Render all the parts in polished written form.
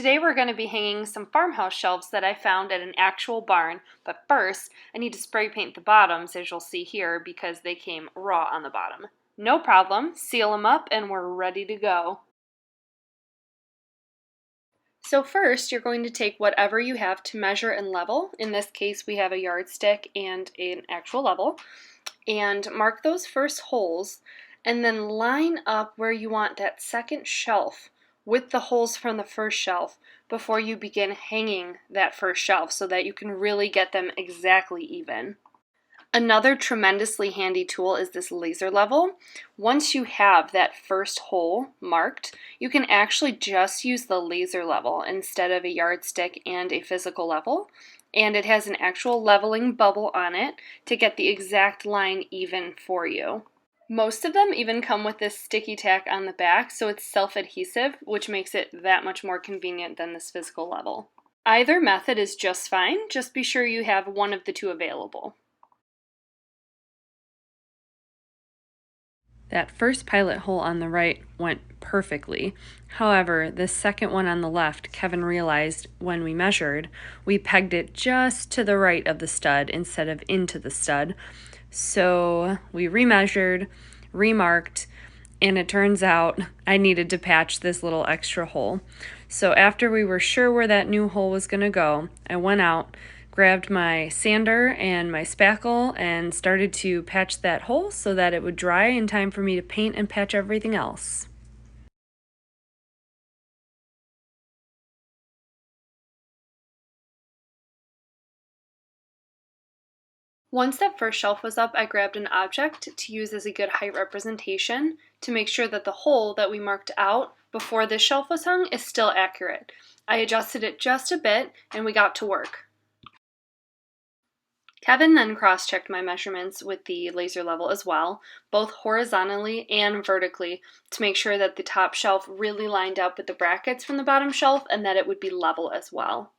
Today we're going to be hanging some farmhouse shelves that I found at an actual barn, but first I need to spray paint the bottoms, as you'll see here, because they came raw on the bottom. No problem, seal them up and we're ready to go. So first you're going to take whatever you have to measure and level. In this case we have a yardstick and an actual level, and mark those first holes and then line up where you want that second shelf with the holes from the first shelf before you begin hanging that first shelf so that you can really get them exactly even. Another tremendously handy tool is this laser level. Once you have that first hole marked, you can actually just use the laser level instead of a yardstick and a physical level, and it has an actual leveling bubble on it to get the exact line even for you. Most of them even come with this sticky tack on the back, so it's self-adhesive, which makes it that much more convenient than this physical level. Either method is just fine, just be sure you have one of the two available. That first pilot hole on the right went perfectly. However, the second one on the left, Kevin realized when we measured, we pegged it just to the right of the stud instead of into the stud. So we remeasured, remarked, and it turns out I needed to patch this little extra hole. So after we were sure where that new hole was going to go, I went out, grabbed my sander and my spackle, and started to patch that hole so that it would dry in time for me to paint and patch everything else. Once that first shelf was up, I grabbed an object to use as a good height representation to make sure that the hole that we marked out before this shelf was hung is still accurate. I adjusted it just a bit and we got to work. Kevin then cross-checked my measurements with the laser level as well, both horizontally and vertically, to make sure that the top shelf really lined up with the brackets from the bottom shelf and that it would be level as well.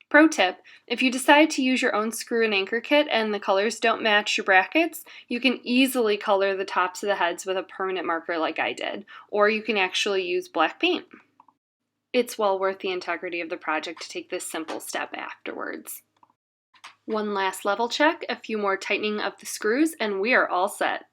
Pro tip, if you decide to use your own screw and anchor kit and the colors don't match your brackets, you can easily color the tops of the heads with a permanent marker like I did, or you can actually use black paint. It's well worth the integrity of the project to take this simple step afterwards. One last level check, a few more tightening of the screws, and we are all set.